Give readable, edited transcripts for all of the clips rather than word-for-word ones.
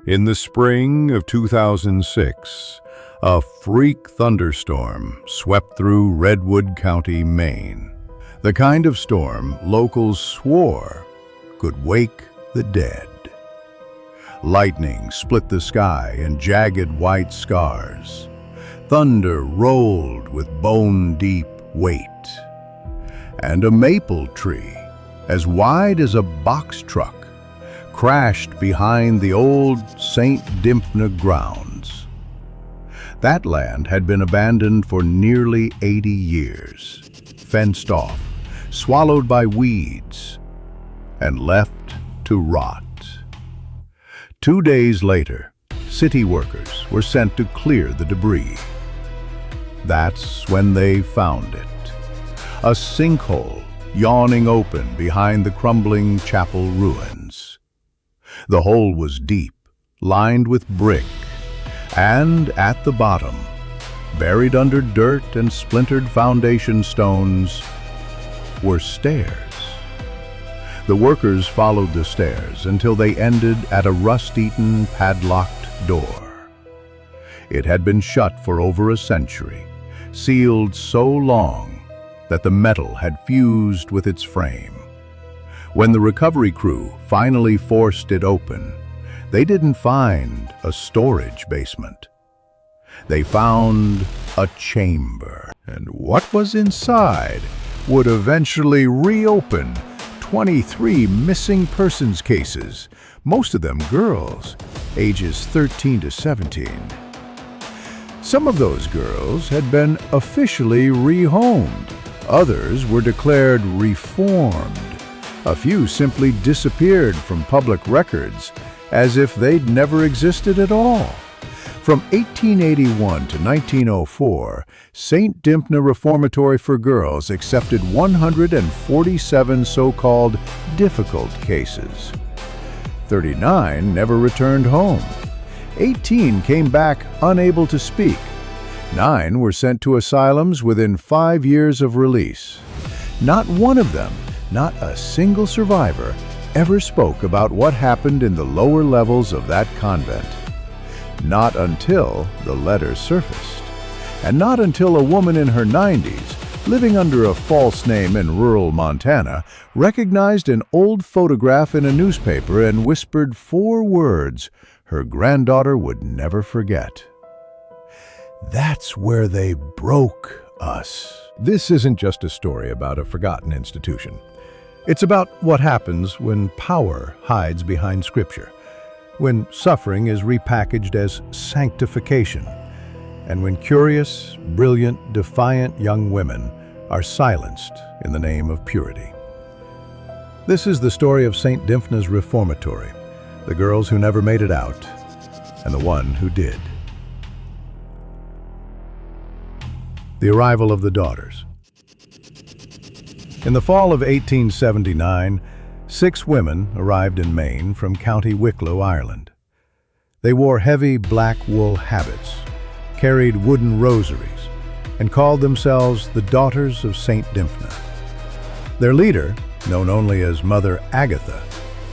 In the spring of 2006, a freak thunderstorm swept through Redwood County, Maine. The kind of storm locals swore could wake the dead. Lightning split the sky in jagged white scars. Thunder rolled with bone-deep weight. And a maple tree, as wide as a box truck, crashed behind the old St. Dymphna grounds. That land had been abandoned for nearly 80 years, fenced off, swallowed by weeds, and left to rot. 2 days later, city workers were sent to clear the debris. That's when they found it. A sinkhole yawning open behind the crumbling chapel ruins. The hole was deep, lined with brick, and at the bottom, buried under dirt and splintered foundation stones, were stairs. The workers followed the stairs until they ended at a rust-eaten, padlocked door. It had been shut for over a century, sealed so long that the metal had fused with its frame. When the recovery crew finally forced it open, they didn't find a storage basement. They found a chamber, and what was inside would eventually reopen 23 missing persons cases, most of them girls, ages 13 to 17. Some of those girls had been officially rehomed. Others were declared reformed. A few simply disappeared from public records as if they'd never existed at all. From 1881 to 1904, St. Dymphna Reformatory for Girls accepted 147 so-called difficult cases. 39 never returned home. 18 came back unable to speak. 9 were sent to asylums within 5 years of release. Not one of them, not a single survivor, ever spoke about what happened in the lower levels of that convent. Not until the letters surfaced. And not until a woman in her 90s, living under a false name in rural Montana, recognized an old photograph in a newspaper and whispered 4 words her granddaughter would never forget. That's where they broke us. This isn't just a story about a forgotten institution. It's about what happens when power hides behind Scripture, when suffering is repackaged as sanctification, and when curious, brilliant, defiant young women are silenced in the name of purity. This is the story of St. Dymphna's Reformatory, the girls who never made it out, and the one who did. The arrival of the daughters. In the fall of 1879, 6 women arrived in Maine from County Wicklow, Ireland. They wore heavy black wool habits, carried wooden rosaries, and called themselves the Daughters of St. Dymphna. Their leader, known only as Mother Agatha,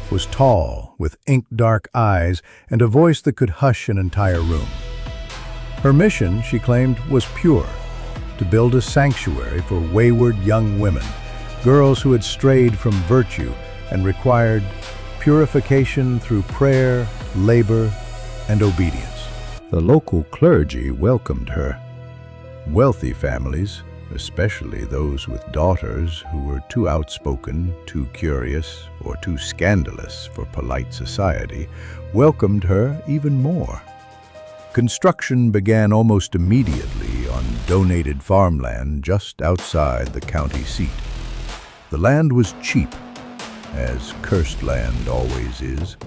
was tall, with ink-dark eyes and a voice that could hush an entire room. Her mission, she claimed, was pure: to build a sanctuary for wayward young women, girls who had strayed from virtue and required purification through prayer, labor, and obedience. The local clergy welcomed her. Wealthy families, especially those with daughters who were too outspoken, too curious, or too scandalous for polite society, welcomed her even more. Construction began almost immediately on donated farmland just outside the county seat. The land was cheap, as cursed land always is.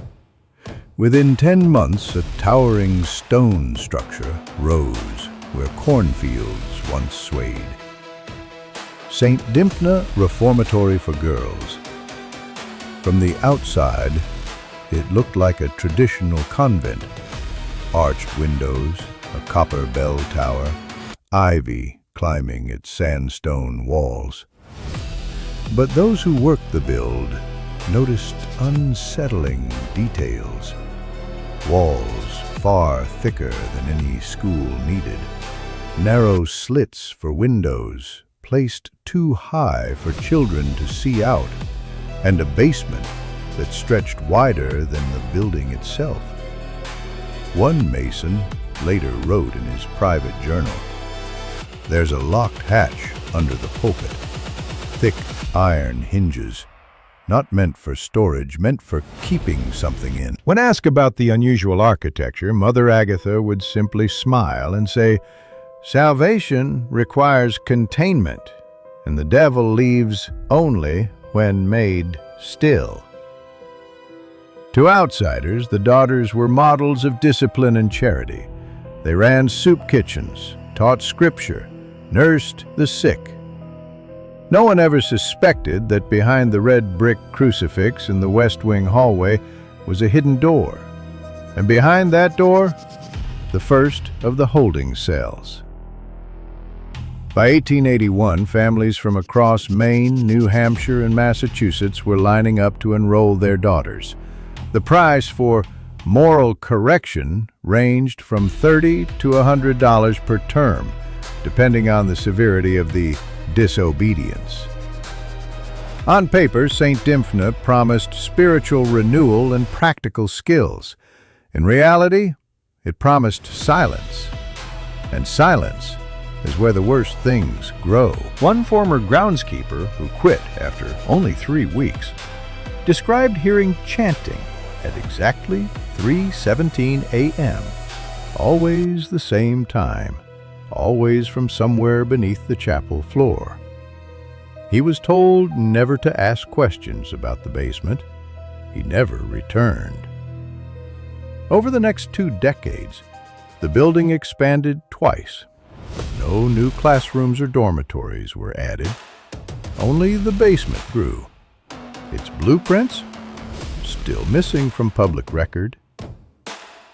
Within 10 months, a towering stone structure rose where cornfields once swayed. St. Dymphna Reformatory for Girls. From the outside, it looked like a traditional convent. Arched windows, a copper bell tower, ivy climbing its sandstone walls. But those who worked the build noticed unsettling details. walls far thicker than any school needed, narrow slits for windows placed too high for children to see out, and a basement that stretched wider than the building itself. One mason later wrote in his private journal, "There's a locked hatch under the pulpit, thick iron hinges, not meant for storage, meant for keeping something in." When asked about the unusual architecture, Mother Agatha would simply smile and say, "Salvation requires containment, and the devil leaves only when made still." To outsiders, the daughters were models of discipline and charity. They ran soup kitchens, taught scripture, nursed the sick. No one ever suspected that behind the red brick crucifix in the West Wing hallway was a hidden door, and behind that door, the first of the holding cells. By 1881, families from across Maine, New Hampshire, and Massachusetts were lining up to enroll their daughters. The price for moral correction ranged from $30 to $100 per term, depending on the severity of the disobedience. On paper, St. Dymphna promised spiritual renewal and practical skills. In reality, it promised silence. And silence is where the worst things grow. One former groundskeeper, who quit after only 3 weeks, described hearing chanting at exactly 3:17 a.m., always the same time, always from somewhere beneath the chapel floor. He was told never to ask questions about the basement. He never returned. Over the next 2 decades, the building expanded twice. No new classrooms or dormitories were added. Only the basement grew. Its blueprints still missing from public record.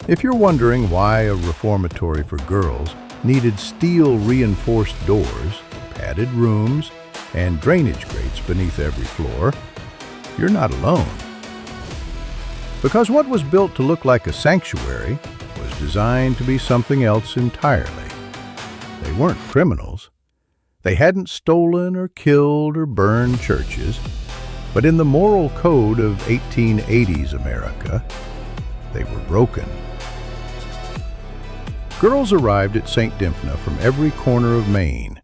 If you're wondering why a reformatory for girls needed steel-reinforced doors, padded rooms, and drainage grates beneath every floor, you're not alone. Because what was built to look like a sanctuary was designed to be something else entirely. They weren't criminals. They hadn't stolen or killed or burned churches. But in the moral code of 1880s America, they were broken. Girls arrived at St. Dymphna from every corner of Maine,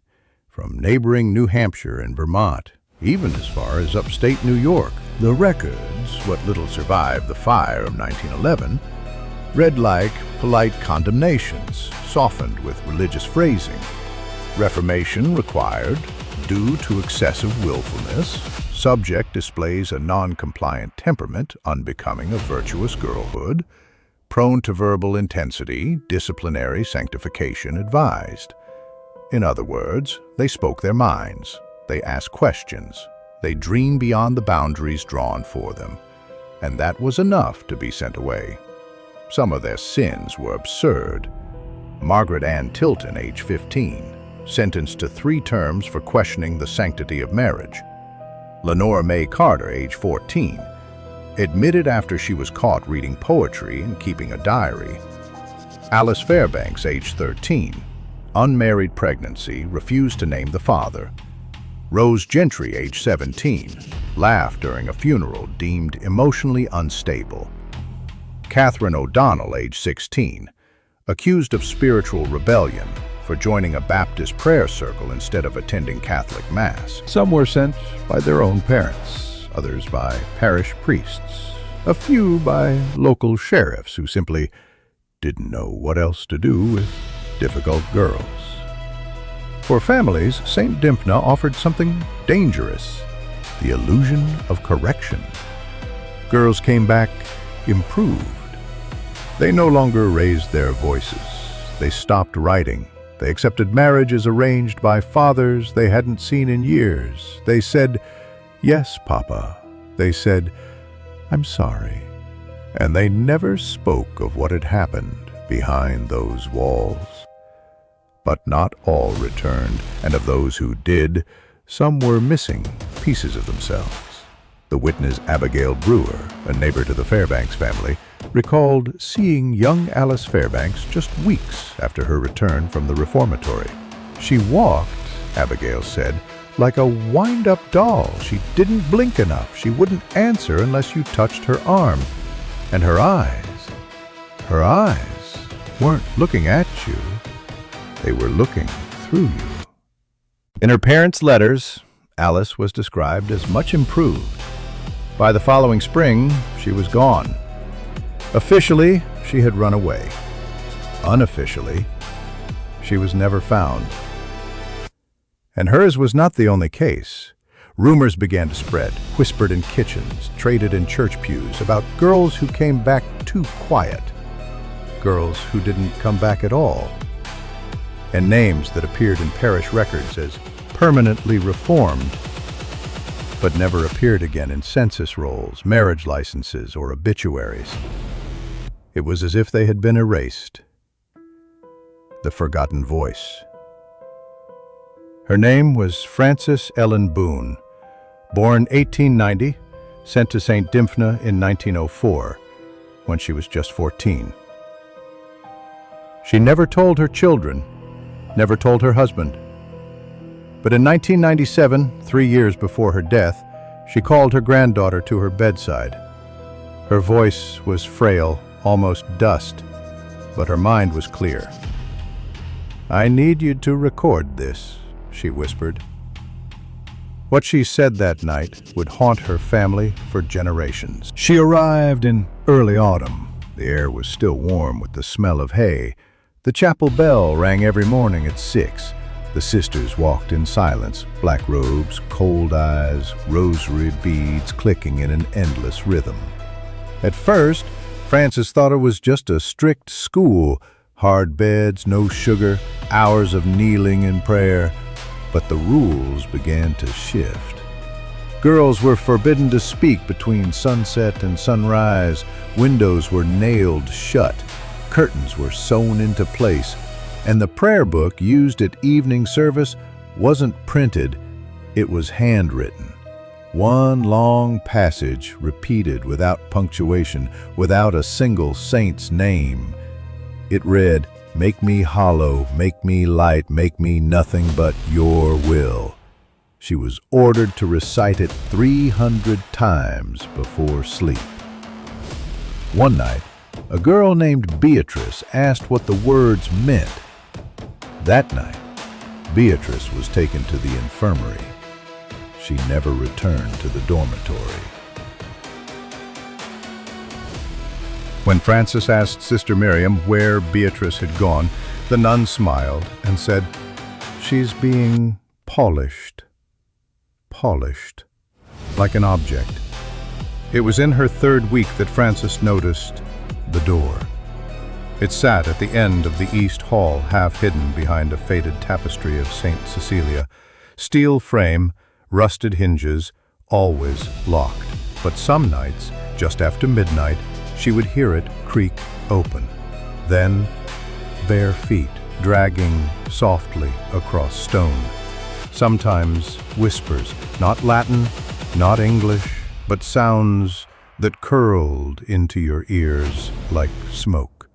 from neighboring New Hampshire and Vermont, even as far as upstate New York. The records, what little survived the fire of 1911, read like polite condemnations, softened with religious phrasing. Reformation required, due to excessive willfulness. Subject displays a non-compliant temperament unbecoming of virtuous girlhood. Prone to verbal intensity, disciplinary sanctification advised. In other words, they spoke their minds. They asked questions. They dreamed beyond the boundaries drawn for them. And that was enough to be sent away. Some of their sins were absurd. Margaret Ann Tilton, age 15, sentenced to 3 terms for questioning the sanctity of marriage. Lenore May Carter, age 14, admitted after she was caught reading poetry and keeping a diary. Alice Fairbanks, age 13, unmarried pregnancy, refused to name the father. Rose Gentry, age 17, laughed during a funeral deemed emotionally unstable. Catherine O'Donnell, age 16, accused of spiritual rebellion for joining a Baptist prayer circle instead of attending Catholic Mass. Some were sent by their own parents, others by parish priests, a few by local sheriffs who simply didn't know what else to do with difficult girls. For families, St. Dymphna offered something dangerous, the illusion of correction. Girls came back improved. They no longer raised their voices. They stopped writing. They accepted marriage as arranged by fathers they hadn't seen in years. They said, "Yes, Papa." They said, "I'm sorry." And they never spoke of what had happened behind those walls. But not all returned, and of those who did, some were missing pieces of themselves. The witness Abigail Brewer, a neighbor to the Fairbanks family, recalled seeing young Alice Fairbanks just weeks after her return from the Reformatory. She walked, Abigail said, like a wind-up doll. She didn't blink enough. She wouldn't answer unless you touched her arm. And her eyes weren't looking at you. They were looking through you. In her parents' letters, Alice was described as much improved. By the following spring, she was gone. Officially, she had run away. Unofficially, she was never found. And hers was not the only case. Rumors began to spread, whispered in kitchens, traded in church pews, about girls who came back too quiet, girls who didn't come back at all, and names that appeared in parish records as permanently reformed, but never appeared again in census rolls, marriage licenses, or obituaries. It was as if they had been erased. The forgotten voice. Her name was Frances Ellen Boone, born 1890, sent to St. Dymphna in 1904, when she was just 14. She never told her children, never told her husband. But in 1997, 3 years before her death, she called her granddaughter to her bedside. Her voice was frail, almost dust, but her mind was clear. "I need you to record this," she whispered. What she said that night would haunt her family for generations. She arrived in early autumn. The air was still warm with the smell of hay. The chapel bell rang every morning at 6. The sisters walked in silence, black robes, cold eyes, rosary beads clicking in an endless rhythm. At first, Frances thought it was just a strict school, hard beds, no sugar, hours of kneeling in prayer. But the rules began to shift. Girls were forbidden to speak between sunset and sunrise. Windows were nailed shut. Curtains were sewn into place. And the prayer book used at evening service wasn't printed, it was handwritten. One long passage repeated without punctuation, without a single saint's name. It read, "Make me hollow, make me light, make me nothing but your will." She was ordered to recite it 300 times before sleep. One night, a girl named Beatrice asked what the words meant. That night, Beatrice was taken to the infirmary. She never returned to the dormitory. When Frances asked Sister Miriam where Beatrice had gone, the nun smiled and said, "She's being polished, like an object." It was in her third week that Frances noticed the door. It sat at the end of the east hall, half hidden behind a faded tapestry of St. Cecilia. Steel frame, rusted hinges, always locked. But some nights, just after midnight, she would hear it creak open. Then, bare feet dragging softly across stone. Sometimes whispers, not Latin, not English, but sounds that curled into your ears like smoke.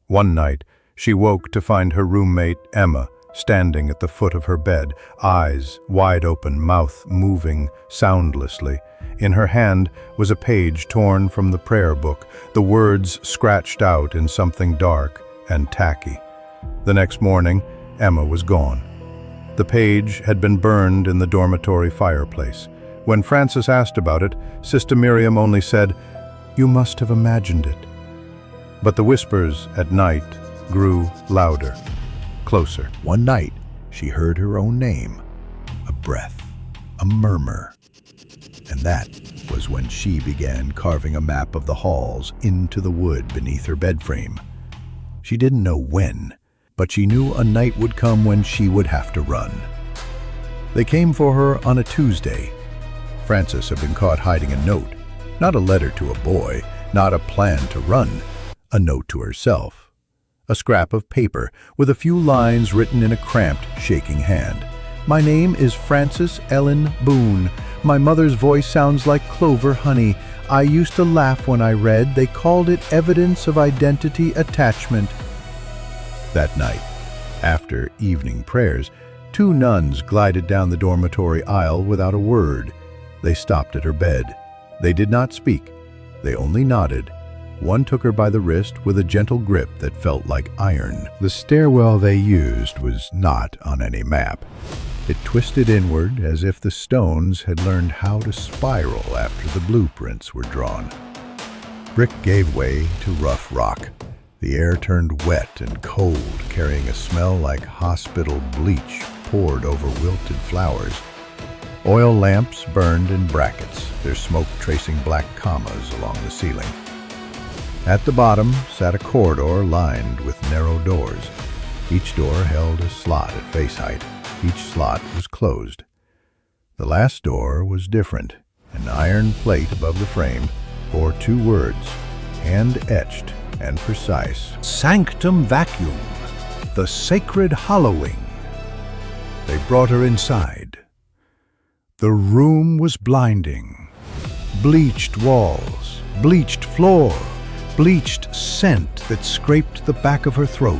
One night, she woke to find her roommate, Emma, standing at the foot of her bed, eyes wide open, mouth moving soundlessly. In her hand was a page torn from the prayer book, the words scratched out in something dark and tacky. The next morning, Emma was gone. The page had been burned in the dormitory fireplace. When Frances asked about it, Sister Miriam only said, "You must have imagined it." But the whispers at night grew louder, closer. One night, she heard her own name, a breath, a murmur. And that was when she began carving a map of the halls into the wood beneath her bed frame. She didn't know when, but she knew a night would come when she would have to run. They came for her on a Tuesday. Frances had been caught hiding a note, not a letter to a boy, not a plan to run, a note to herself. A scrap of paper with a few lines written in a cramped, shaking hand. "My name is Frances Ellen Boone. My mother's voice sounds like clover honey. I used to laugh when I read. They called it evidence of identity attachment. That night, after evening prayers, 2 nuns glided down the dormitory aisle without a word. They stopped at her bed. They did not speak. They only nodded. One took her by the wrist with a gentle grip that felt like iron. The stairwell they used was not on any map. It twisted inward as if the stones had learned how to spiral after the blueprints were drawn. Brick gave way to rough rock. The air turned wet and cold, carrying a smell like hospital bleach poured over wilted flowers. Oil lamps burned in brackets, their smoke tracing black commas along the ceiling. At the bottom sat a corridor lined with narrow doors. Each door held a slot at face height. Each slot was closed. The last door was different. An iron plate above the frame bore 2 words, hand-etched and precise. Sanctum vacuum, the sacred hallowing. They brought her inside. The room was blinding. Bleached walls, bleached floor, bleached scent that scraped the back of her throat.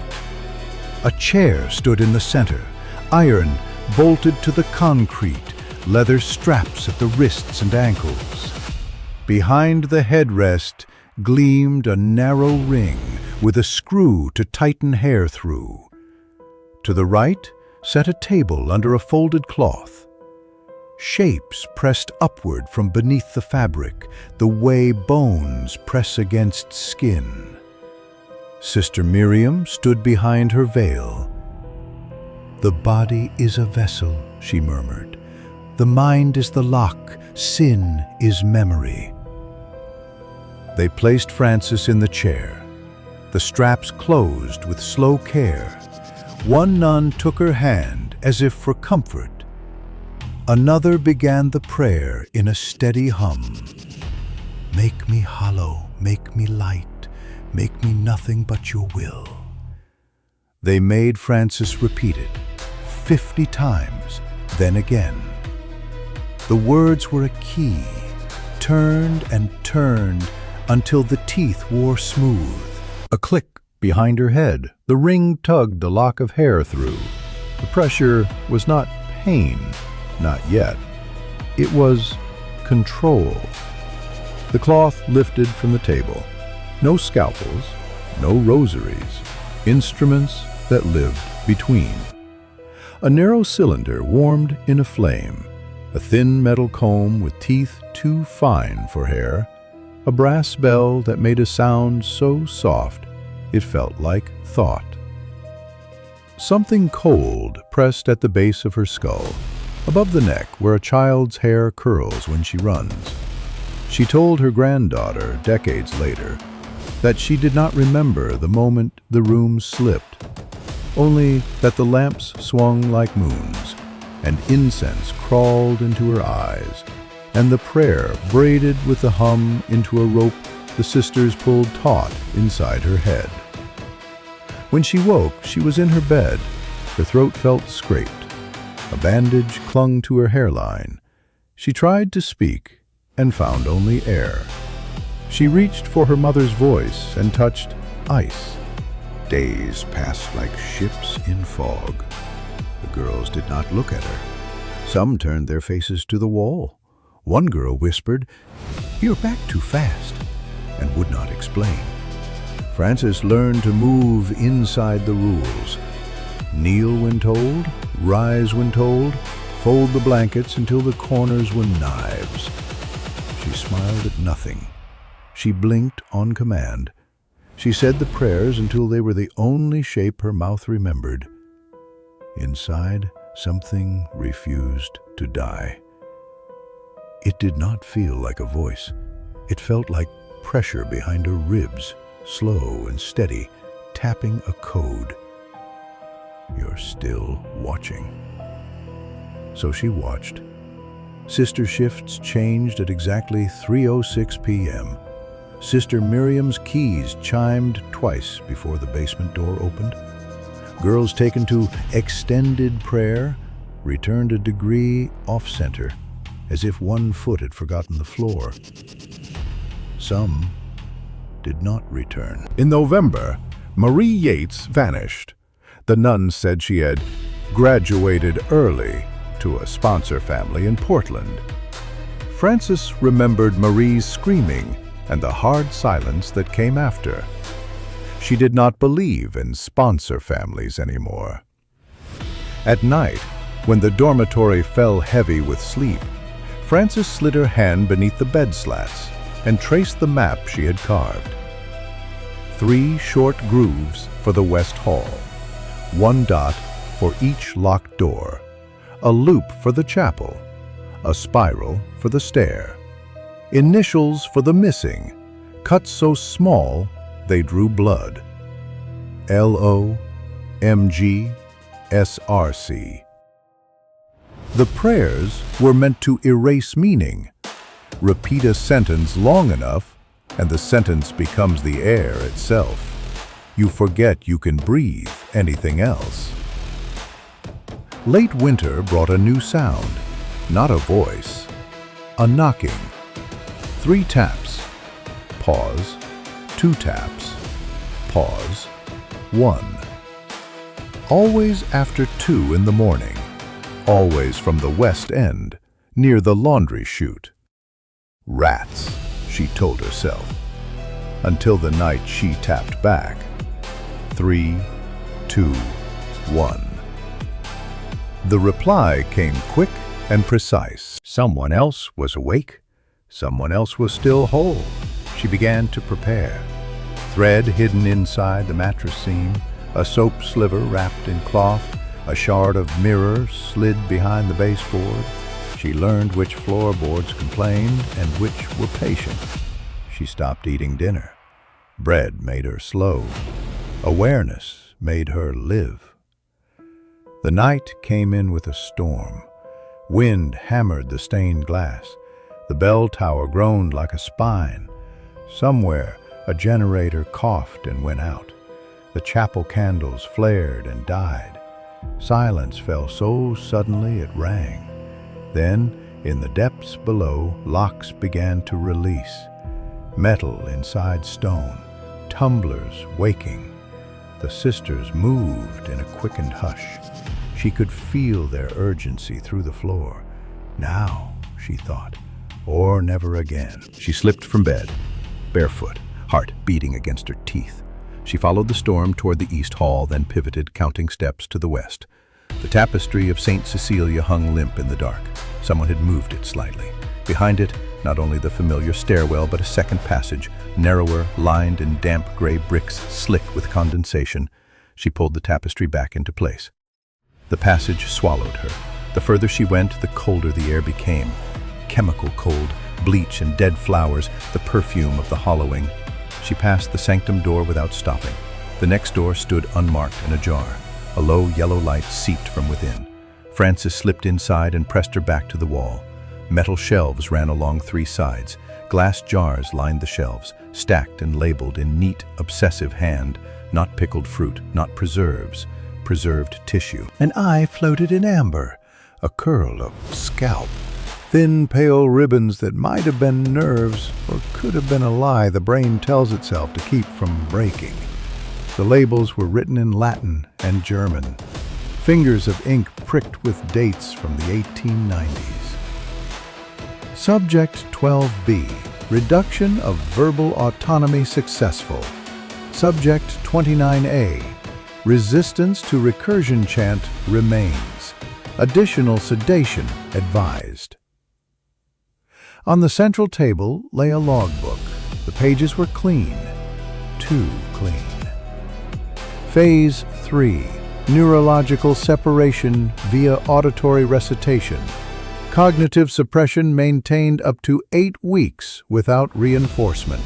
A chair stood in the center, iron bolted to the concrete, leather straps at the wrists and ankles. Behind the headrest gleamed a narrow ring with a screw to tighten hair through. To the right sat a table under a folded cloth. Shapes pressed upward from beneath the fabric, the way bones press against skin. Sister Miriam stood behind her veil. "The body is a vessel," she murmured. "The mind is the lock. Sin is memory." They placed Frances in the chair. The straps closed with slow care. One nun took her hand as if for comfort. Another began the prayer in a steady hum. "Make me hollow, make me light, make me nothing but your will." They made Frances repeat it 50 times, then again. The words were a key, turned and turned until the teeth wore smooth. A click behind her head. The ring tugged a lock of hair through. The pressure was not pain, not yet. It was control. The cloth lifted from the table. No scalpels, no rosaries, instruments that lived between. A narrow cylinder warmed in a flame, a thin metal comb with teeth too fine for hair, a brass bell that made a sound so soft it felt like thought. Something cold pressed at the base of her skull, above the neck where a child's hair curls when she runs. She told her granddaughter decades later that she did not remember the moment the room slipped, only that the lamps swung like moons, and incense crawled into her eyes, and the prayer braided with the hum into a rope the sisters pulled taut inside her head. When she woke, she was in her bed. Her throat felt scraped. A bandage clung to her hairline. She tried to speak and found only air. She reached for her mother's voice and touched ice. Days passed like ships in fog. The girls did not look at her. Some turned their faces to the wall. One girl whispered, "You're back too fast," and would not explain. Frances learned to move inside the rules. Kneel when told, rise when told, fold the blankets until the corners were knives. She smiled at nothing. She blinked on command. She said the prayers until they were the only shape her mouth remembered. Inside, something refused to die. It did not feel like a voice. It felt like pressure behind her ribs, slow and steady, tapping a code. "You're still watching." So she watched. Sister shifts changed at exactly 3:06 p.m. Sister Miriam's keys chimed twice before the basement door opened. Girls taken to extended prayer returned a degree off-center, as if one foot had forgotten the floor. Some did not return. In November, Marie Yates vanished. The nuns said she had graduated early to a sponsor family in Portland. Frances remembered Marie's screaming and the hard silence that came after. She did not believe in sponsor families anymore. At night, when the dormitory fell heavy with sleep, Frances slid her hand beneath the bed slats and traced the map she had carved. 3 short grooves for the west hall, 1 dot for each locked door, a loop for the chapel, a spiral for the stair, initials for the missing, cut so small they drew blood. LOMG-SRC. The prayers were meant to erase meaning. Repeat a sentence long enough, and the sentence becomes the air itself. You forget you can breathe anything else. Late winter brought a new sound, not a voice, a knocking. 3 taps, pause, 2 taps, pause, 1. Always after 2 in the morning, always from the west end, near the laundry chute. Rats, she told herself, until the night she tapped back. 3, 2, 1. The reply came quick and precise. Someone else was awake. Someone else was still whole. She began to prepare. Thread hidden inside the mattress seam, a soap sliver wrapped in cloth, a shard of mirror slid behind the baseboard. She learned which floorboards complained and which were patient. She stopped eating dinner. Bread made her slow. Awareness made her live. The night came in with a storm. Wind hammered the stained glass. The bell tower groaned like a spine. Somewhere, a generator coughed and went out. The chapel candles flared and died. Silence fell so suddenly it rang. Then, in the depths below, locks began to release. Metal inside stone, tumblers waking. The sisters moved in a quickened hush. She could feel their urgency through the floor. Now, she thought, or never again. She slipped from bed, barefoot, heart beating against her teeth. She followed the storm toward the east hall, then pivoted, counting steps to the west. The tapestry of St. Cecilia hung limp in the dark. Someone had moved it slightly. Behind it, not only the familiar stairwell, but a second passage, narrower, lined in damp gray bricks, slick with condensation. She pulled the tapestry back into place. The passage swallowed her. The further she went, the colder the air became. Chemical cold, bleach and dead flowers, the perfume of the hollowing. She passed the sanctum door without stopping. The next door stood unmarked and ajar. A low yellow light seeped from within. Frances slipped inside and pressed her back to the wall. Metal shelves ran along 3 sides. Glass jars lined the shelves, stacked and labeled in neat, obsessive hand. Not pickled fruit, not preserves. Preserved tissue. An eye floated in amber, a curl of scalp. Thin, pale ribbons that might have been nerves or could have been a lie the brain tells itself to keep from breaking. The labels were written in Latin and German. Fingers of ink pricked with dates from the 1890s. Subject 12B, reduction of verbal autonomy successful. Subject 29A, resistance to recursion chant remains. Additional sedation advised. On the central table lay a logbook. The pages were clean, too clean. Phase 3, neurological separation via auditory recitation. Cognitive suppression maintained up to 8 weeks without reinforcement.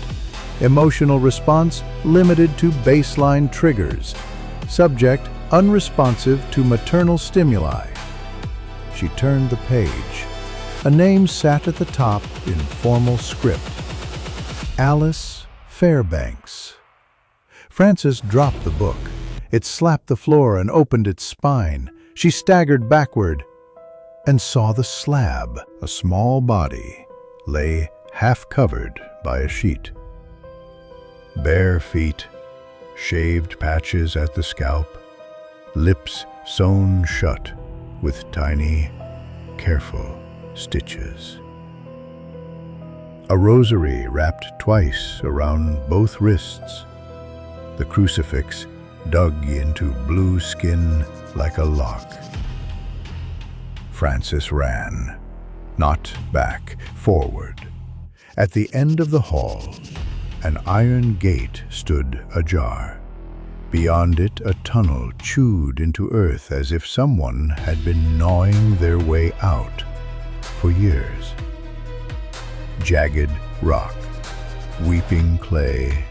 Emotional response limited to baseline triggers. Subject unresponsive to maternal stimuli. She turned the page. A name sat at the top in formal script. Alice Fairbanks. Frances dropped the book. It slapped the floor and opened its spine. She staggered backward and saw the slab. A small body lay half-covered by a sheet. Bare feet, shaved patches at the scalp, lips sewn shut with tiny, careful stitches. A rosary wrapped twice around both wrists, the crucifix dug into blue skin like a lock. Frances ran, not back, forward. At the end of the hall, an iron gate stood ajar. Beyond it, a tunnel chewed into earth as if someone had been gnawing their way out for years. Jagged rock, weeping clay,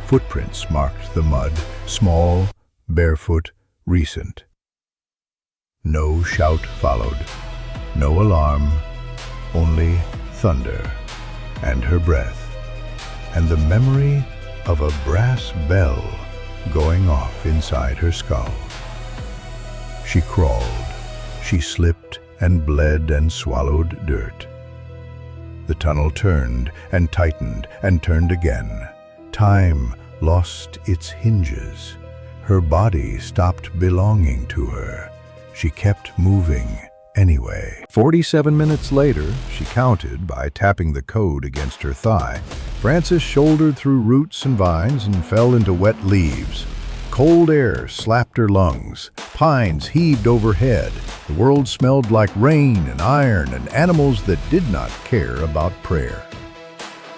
footprints marked the mud, small, barefoot, recent. No shout followed, no alarm, only thunder and her breath, and the memory of a brass bell going off inside her skull. She crawled, she slipped and bled and swallowed dirt. The tunnel turned and tightened and turned again. Time lost its hinges. Her body stopped belonging to her. She kept moving anyway. 47 minutes later, she counted by tapping the code against her thigh. Frances shouldered through roots and vines and fell into wet leaves. Cold air slapped her lungs. Pines heaved overhead. The world smelled like rain and iron and animals that did not care about prayer.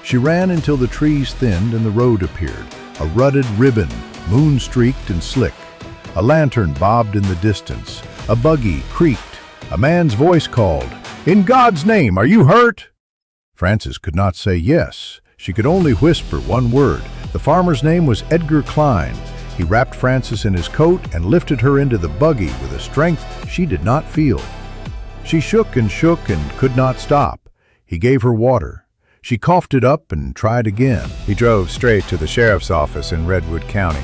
She ran until the trees thinned and the road appeared, a rutted ribbon, moon-streaked and slick. A lantern bobbed in the distance. A buggy creaked. A man's voice called, "In God's name, are you hurt?" Frances could not say yes. She could only whisper one word. The farmer's name was Edgar Klein. He wrapped Frances in his coat and lifted her into the buggy with a strength she did not feel. She shook and could not stop. He gave her water. She coughed it up and tried again. He drove straight to the sheriff's office in Redwood County.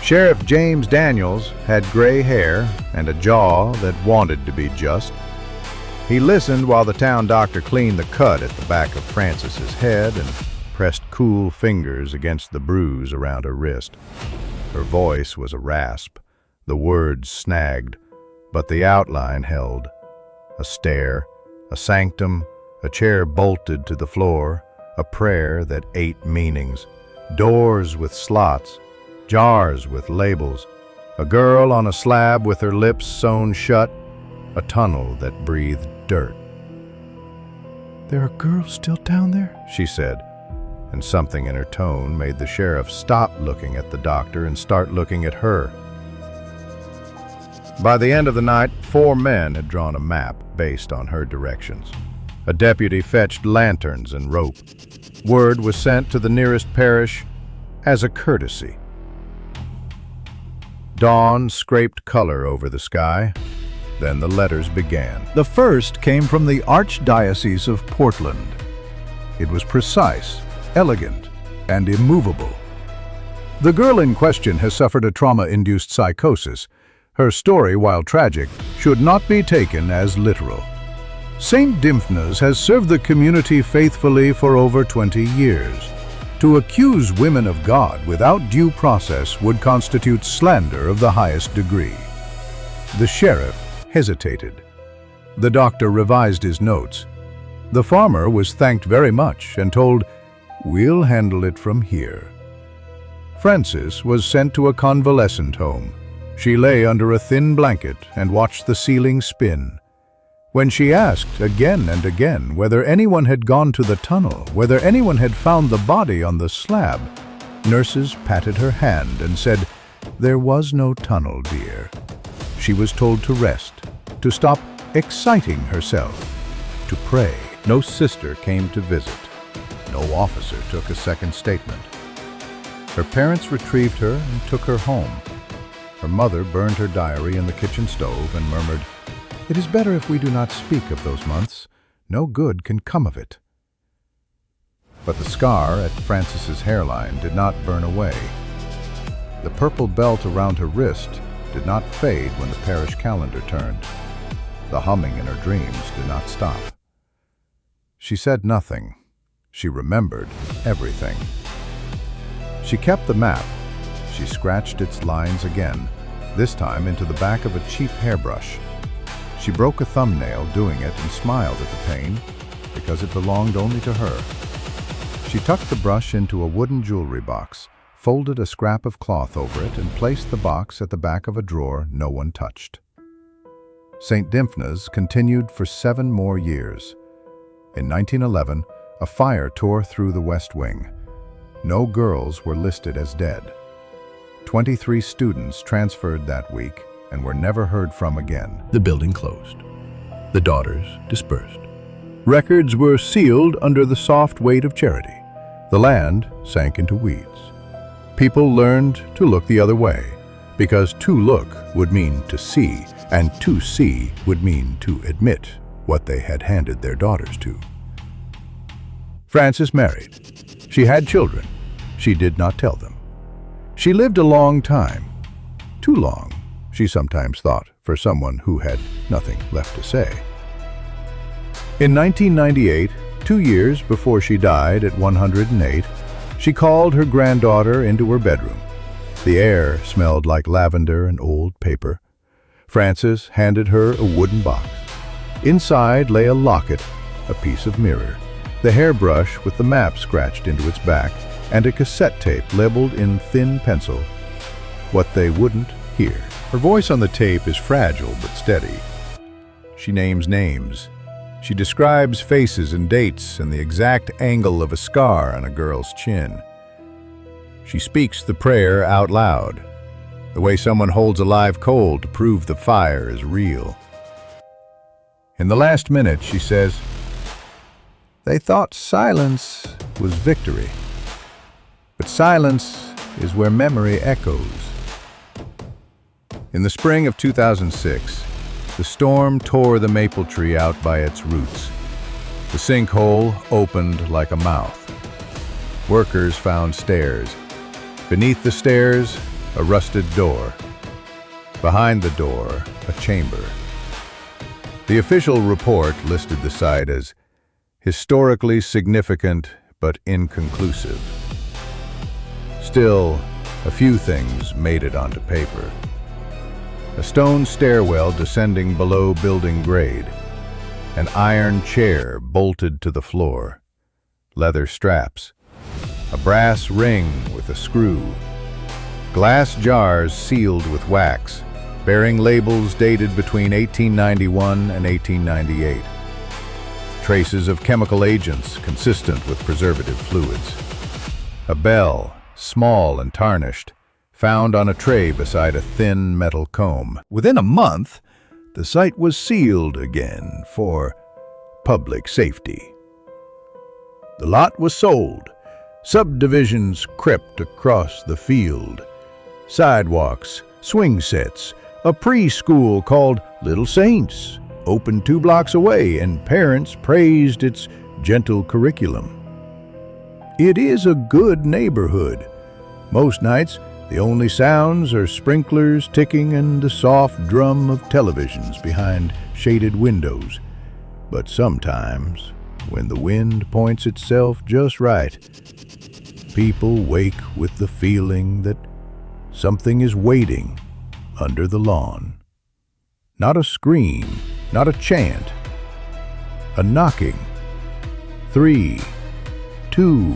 Sheriff James Daniels had gray hair and a jaw that wanted to be just. He listened while the town doctor cleaned the cut at the back of Frances's head and pressed cool fingers against the bruise around her wrist. Her voice was a rasp. The words snagged, but the outline held. A stare, a sanctum, a chair bolted to the floor, a prayer that ate meanings, doors with slots, jars with labels, a girl on a slab with her lips sewn shut, a tunnel that breathed dirt. "There are girls still down there?" she said, and something in her tone made the sheriff stop looking at the doctor and start looking at her. By the end of the night, 4 men had drawn a map based on her directions. A deputy fetched lanterns and rope. Word was sent to the nearest parish as a courtesy. Dawn scraped color over the sky. Then the letters began. The first came from the Archdiocese of Portland. It was precise, elegant, and immovable. The girl in question has suffered a trauma-induced psychosis. Her story, while tragic, should not be taken as literal. St. Dymphna's has served the community faithfully for over 20 years. To accuse women of God without due process would constitute slander of the highest degree. The sheriff hesitated. The doctor revised his notes. The farmer was thanked very much and told, "We'll handle it from here." Frances was sent to a convalescent home. She lay under a thin blanket and watched the ceiling spin. When she asked again and again whether anyone had gone to the tunnel, whether anyone had found the body on the slab, nurses patted her hand and said, "There was no tunnel, dear." She was told to rest, to stop exciting herself, to pray. No sister came to visit. No officer took a second statement. Her parents retrieved her and took her home. Her mother burned her diary in the kitchen stove and murmured, "It is better if we do not speak of those months. No good can come of it." But the scar at Frances's hairline did not burn away. The purple belt around her wrist did not fade when the parish calendar turned. The humming in her dreams did not stop. She said nothing. she remembered everything. She kept the map. She scratched its lines again, this time into the back of a cheap hairbrush. She broke a thumbnail doing it and smiled at the pain, because it belonged only to her. She tucked the brush into a wooden jewelry box, folded a scrap of cloth over it, and placed the box at the back of a drawer no one touched. St. Dymphna's continued for 7 more years. In 1911, a fire tore through the West Wing. No girls were listed as dead. 23 students transferred that week and were never heard from again. The building closed. The daughters dispersed. Records were sealed under the soft weight of charity. The land sank into weeds. People learned to look the other way, because to look would mean to see, and to see would mean to admit what they had handed their daughters to. Frances married. She had children. She did not tell them. She lived a long time. Too long, she sometimes thought, for someone who had nothing left to say. In 1998, 2 years before she died at 108, she called her granddaughter into her bedroom. The air smelled like lavender and old paper. Frances handed her a wooden box. Inside lay a locket, a piece of mirror, the hairbrush with the map scratched into its back, and a cassette tape labeled in thin pencil, "What They Wouldn't Hear." Her voice on the tape is fragile but steady. She names names. She describes faces and dates and the exact angle of a scar on a girl's chin. She speaks the prayer out loud, the way someone holds a live coal to prove the fire is real. In the last minute, she says, "They thought silence was victory, but silence is where memory echoes." In the spring of 2006, the storm tore the maple tree out by its roots. The sinkhole opened like a mouth. Workers found stairs. Beneath the stairs, a rusted door. Behind the door, a chamber. The official report listed the site as historically significant but inconclusive. Still, a few things made it onto paper. A stone stairwell descending below building grade. An iron chair bolted to the floor. Leather straps. A brass ring with a screw. Glass jars sealed with wax, bearing labels dated between 1891 and 1898. Traces of chemical agents consistent with preservative fluids. A bell, small and tarnished, found on a tray beside a thin metal comb. Within a month, the site was sealed again for public safety. The lot was sold. Subdivisions crept across the field. Sidewalks, swing sets, a preschool called Little Saints opened 2 blocks away, and parents praised its gentle curriculum. It is a good neighborhood. Most nights, the only sounds are sprinklers ticking and the soft drum of televisions behind shaded windows. But sometimes, when the wind points itself just right, people wake with the feeling that something is waiting under the lawn. Not a scream, not a chant, a knocking. 3, 2,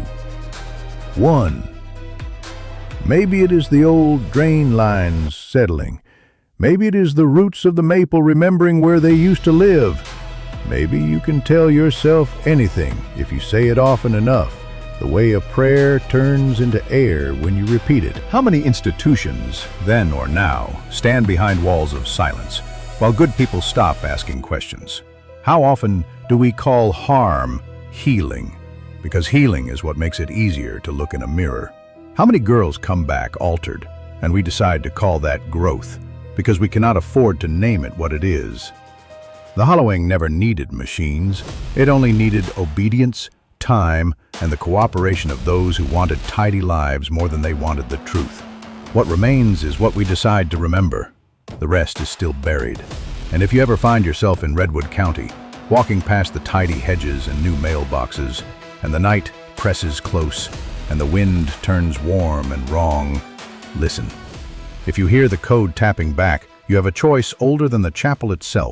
1. Maybe it is the old drain lines settling. Maybe it is the roots of the maple remembering where they used to live. Maybe you can tell yourself anything if you say it often enough, the way a prayer turns into air when you repeat it. How many institutions, then or now, stand behind walls of silence, while good people stop asking questions? How often do we call harm healing? Because healing is what makes it easier to look in a mirror. How many girls come back altered, and we decide to call that growth, because we cannot afford to name it what it is? The hollowing never needed machines. It only needed obedience, time, and the cooperation of those who wanted tidy lives more than they wanted the truth. What remains is what we decide to remember. The rest is still buried. And if you ever find yourself in Redwood County, walking past the tidy hedges and new mailboxes, and the night presses close, and the wind turns warm and wrong. Listen. If you hear the code tapping back, you have a choice older than the chapel itself.